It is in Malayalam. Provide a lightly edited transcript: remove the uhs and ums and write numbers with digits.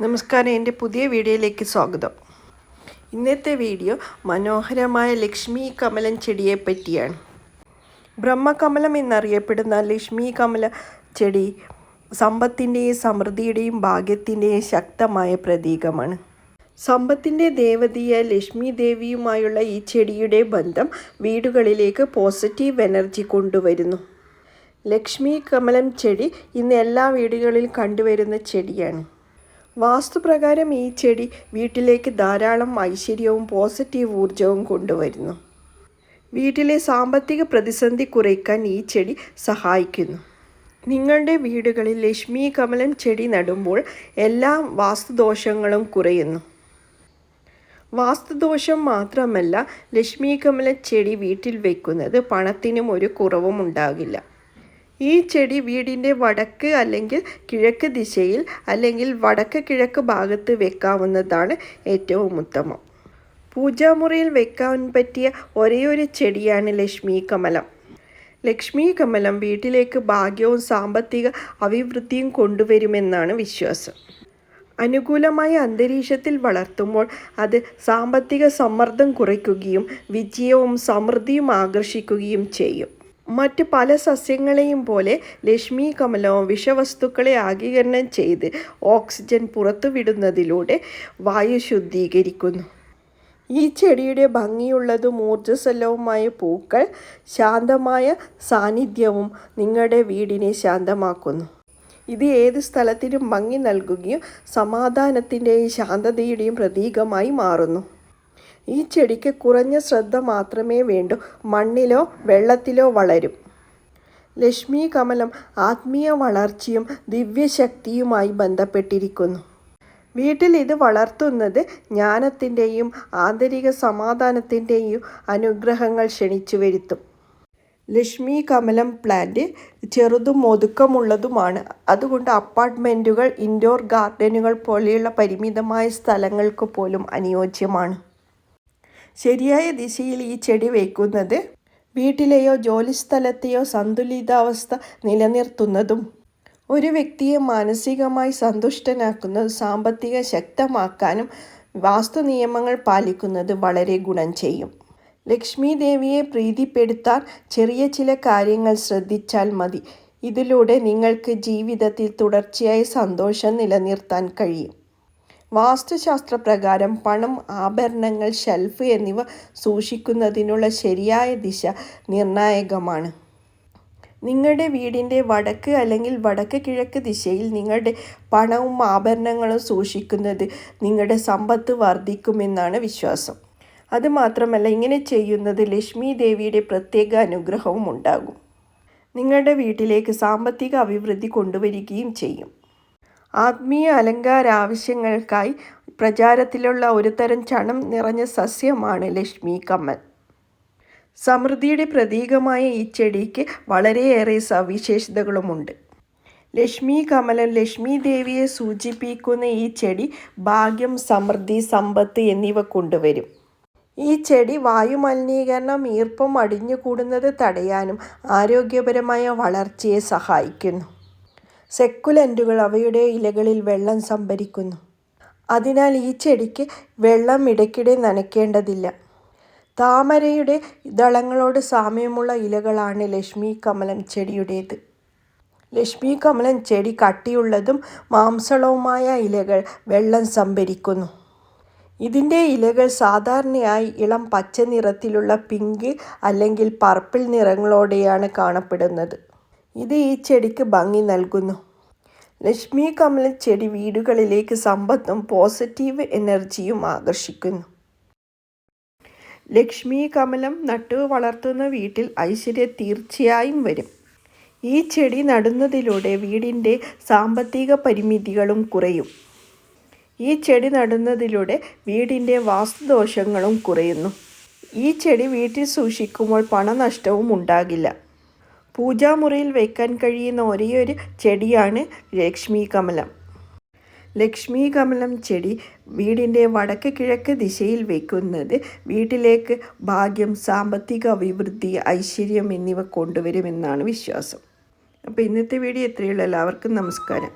നമസ്കാരം, എൻ്റെ പുതിയ വീഡിയോയിലേക്ക് സ്വാഗതം. ഇന്നത്തെ വീഡിയോ മനോഹരമായ ലക്ഷ്മി കമലം ചെടിയെ പറ്റിയാണ്. ബ്രഹ്മകമലം എന്നറിയപ്പെടുന്ന ലക്ഷ്മി കമല ചെടി സമ്പത്തിൻ്റെയും സമൃദ്ധിയുടെയും ഭാഗ്യത്തിൻ്റെയും ശക്തമായ പ്രതീകമാണ്. സമ്പത്തിൻ്റെ ദേവതയായ ലക്ഷ്മി ദേവിയുമായുള്ള ഈ ചെടിയുടെ ബന്ധം വീടുകളിലേക്ക് പോസിറ്റീവ് എനർജി കൊണ്ടുവരുന്നു. ലക്ഷ്മി കമലം ചെടി ഇന്ന് എല്ലാ വീടുകളിലും കണ്ടുവരുന്ന ചെടിയാണ്. വാസ്തുപ്രകാരം ഈ ചെടി വീട്ടിലേക്ക് ധാരാളം ഐശ്വര്യവും പോസിറ്റീവ് ഊർജവും കൊണ്ടുവരുന്നു. വീട്ടിലെ സാമ്പത്തിക പ്രതിസന്ധി കുറയ്ക്കാൻ ഈ ചെടി സഹായിക്കുന്നു. നിങ്ങളുടെ വീടുകളിൽ ലക്ഷ്മി കമലം ചെടി നടുമ്പോൾ എല്ലാ വാസ്തുദോഷങ്ങളും കുറയുന്നു. വാസ്തുദോഷം മാത്രമല്ല, ലക്ഷ്മി കമലം ചെടി വീട്ടിൽ വയ്ക്കുന്നത് പണത്തിനും ഒരു കുറവും ഉണ്ടാകില്ല. ഈ ചെടി വീടിൻ്റെ വടക്ക് അല്ലെങ്കിൽ കിഴക്ക് ദിശയിൽ അല്ലെങ്കിൽ വടക്ക് കിഴക്ക് ഭാഗത്ത് വെക്കാവുന്നതാണ് ഏറ്റവും ഉത്തമം. പൂജാമുറിയിൽ വെക്കാൻ പറ്റിയ ഒരേയൊരു ചെടിയാണ് ലക്ഷ്മി കമലം. ലക്ഷ്മി കമലം വീട്ടിലേക്ക് ഭാഗ്യവും സാമ്പത്തിക അഭിവൃദ്ധിയും കൊണ്ടുവരുമെന്നാണ് വിശ്വാസം. അനുകൂലമായ അന്തരീക്ഷത്തിൽ വളർത്തുമ്പോൾ അത് സാമ്പത്തിക സമ്മർദ്ദം കുറയ്ക്കുകയും വിജയവും സമൃദ്ധിയും ആകർഷിക്കുകയും ചെയ്യും. മറ്റ് പല സസ്യങ്ങളെയും പോലെ ലക്ഷ്മി കമലവും വിഷവസ്തുക്കളെ ആഗിരണം ചെയ്ത് ഓക്സിജൻ പുറത്തുവിടുന്നതിലൂടെ വായു ശുദ്ധീകരിക്കുന്നു. ഈ ചെടിയുടെ ഭംഗിയുള്ളതും ഊർജ്ജസ്വലവുമായ പൂക്കൾ ശാന്തമായ സാന്നിധ്യവും നിങ്ങളുടെ വീടിനെ ശാന്തമാക്കുന്നു. ഇത് ഏത് സ്ഥലത്തിനും ഭംഗി നൽകുകയും സമാധാനത്തിൻ്റെയും ശാന്തതയുടെയും പ്രതീകമായി മാറുന്നു. ഈ ചെടിക്ക് കുറഞ്ഞ ശ്രദ്ധ മാത്രമേ വേണ്ടൂ. മണ്ണിലോ വെള്ളത്തിലോ വളരും. ലക്ഷ്മി കമലം ആത്മീയ വളർച്ചയും ദിവ്യശക്തിയുമായി ബന്ധപ്പെട്ടിരിക്കുന്നു. വീട്ടിൽ ഇത് വളർത്തുന്നത് ജ്ഞാനത്തിൻ്റെയും ആന്തരിക സമാധാനത്തിൻ്റെയും അനുഗ്രഹങ്ങൾ ക്ഷണിച്ചു വരുത്തും. ലക്ഷ്മി കമലം പ്ലാന്റ് ചെറുതും ഒതുക്കമുള്ളതുമാണ്. അതുകൊണ്ട് അപ്പാർട്ട്മെൻറ്റുകൾ, ഇൻഡോർ ഗാർഡനുകൾ പോലെയുള്ള പരിമിതമായ സ്ഥലങ്ങൾക്ക് പോലും അനുയോജ്യമാണ്. ശരിയായ ദിശയിൽ ഈ ചെടി വയ്ക്കുന്നത് വീട്ടിലെയോ ജോലിസ്ഥലത്തെയോ സന്തുലിതാവസ്ഥ നിലനിർത്തുന്നതും ഒരു വ്യക്തിയെ മാനസികമായി സന്തുഷ്ടനാക്കുന്നതും സാമ്പത്തിക ശക്തമാക്കാനും വാസ്തു നിയമങ്ങൾ പാലിക്കുന്നത് വളരെ ഗുണം ചെയ്യും. ലക്ഷ്മി ദേവിയെ പ്രീതിപ്പെടുത്താൻ ചെറിയ ചില കാര്യങ്ങൾ ശ്രദ്ധിച്ചാൽ മതി. ഇതിലൂടെ നിങ്ങൾക്ക് ജീവിതത്തിൽ തുടർച്ചയായി സന്തോഷം നിലനിർത്താൻ കഴിയും. വാസ്തുശാസ്ത്രപ്രകാരം പണം, ആഭരണങ്ങൾ, ഷെൽഫ് എന്നിവ സൂക്ഷിക്കുന്നതിനുള്ള ശരിയായ ദിശ നിർണായകമാണ്. നിങ്ങളുടെ വീടിൻ്റെ വടക്ക് അല്ലെങ്കിൽ വടക്ക് കിഴക്ക് ദിശയിൽ നിങ്ങളുടെ പണവും ആഭരണങ്ങളും സൂക്ഷിക്കുന്നത് നിങ്ങളുടെ സമ്പത്ത് വർദ്ധിക്കുമെന്നാണ് വിശ്വാസം. അതുമാത്രമല്ല, ഇങ്ങനെ ചെയ്യുന്നത് ലക്ഷ്മി ദേവിയുടെ പ്രത്യേക അനുഗ്രഹവും ഉണ്ടാകും. നിങ്ങളുടെ വീട്ടിലേക്ക് സാമ്പത്തിക അഭിവൃദ്ധി കൊണ്ടുവരികയും ചെയ്യും. ആത്മീയ അലങ്കാര ആവശ്യങ്ങൾക്കായി പ്രചാരത്തിലുള്ള ഒരു തരം ചണം നിറഞ്ഞ സസ്യമാണ് ലക്ഷ്മി കമൽ. സമൃദ്ധിയുടെ പ്രതീകമായ ഈ ചെടിക്ക് വളരെയേറെ സവിശേഷതകളുമുണ്ട്. ലക്ഷ്മി കമലം ലക്ഷ്മി ദേവിയെ സൂചിപ്പിക്കുന്ന ഈ ചെടി ഭാഗ്യം, സമൃദ്ധി, സമ്പത്ത് എന്നിവ കൊണ്ടുവരും. ഈ ചെടി വായുമലിനീകരണം, ഈർപ്പം അടിഞ്ഞുകൂടുന്നത് തടയാനും ആരോഗ്യപരമായ വളർച്ചയെ സഹായിക്കുന്നു. സെക്കുലൻറ്റുകൾ അവയുടെ ഇലകളിൽ വെള്ളം സംഭരിക്കുന്നു. അതിനാൽ ഈ ചെടിക്ക് വെള്ളം ഇടയ്ക്കിടെ നനയ്ക്കേണ്ടതില്ല. താമരയുടെ ദളങ്ങളോട് സാമ്യമുള്ള ഇലകളാണ് ലക്ഷ്മി കമലം ചെടിയുടേത്. ലക്ഷ്മി കമലം ചെടി കട്ടിയുള്ളതും മാംസളവുമായ ഇലകൾ വെള്ളം സംഭരിക്കുന്നു. ഇതിൻ്റെ ഇലകൾ സാധാരണയായി ഇളം പച്ച നിറത്തിലുള്ള പിങ്ക് അല്ലെങ്കിൽ പർപ്പിൾ നിറങ്ങളോടെയാണ് കാണപ്പെടുന്നത്. ഇത് ഈ ചെടിക്ക് ഭംഗി നൽകുന്നു. ലക്ഷ്മി കമലം ചെടി വീടുകളിലേക്ക് സമ്പത്തും പോസിറ്റീവ് എനർജിയും ആകർഷിക്കുന്നു. ലക്ഷ്മി കമലം നട്ടു വളർത്തുന്ന വീട്ടിൽ ഐശ്വര്യം തീർച്ചയായും വരും. ഈ ചെടി നടുന്നതിലൂടെ വീടിൻ്റെ സാമ്പത്തിക പരിമിതികളും കുറയും. ഈ ചെടി നടുന്നതിലൂടെ വീടിൻ്റെ വാസ്തുദോഷങ്ങളും കുറയുന്നു. ഈ ചെടി വീട്ടിൽ സൂക്ഷിക്കുമ്പോൾ പണനഷ്ടവും ഉണ്ടാകില്ല. പൂജാമുറിയിൽ വയ്ക്കാൻ കഴിയുന്ന ഒരേയൊരു ചെടിയാണ് ലക്ഷ്മി കമലം. ലക്ഷ്മി കമലം ചെടി വീടിൻ്റെ വടക്ക് കിഴക്ക് ദിശയിൽ വയ്ക്കുന്നത് വീട്ടിലേക്ക് ഭാഗ്യം, സാമ്പത്തിക അഭിവൃദ്ധി, ഐശ്വര്യം എന്നിവ കൊണ്ടുവരുമെന്നാണ് വിശ്വാസം. അപ്പോൾ ഇന്നത്തെ വീഡിയോ ഇത്രയുള്ളൂ. എല്ലാവർക്കും നമസ്കാരം.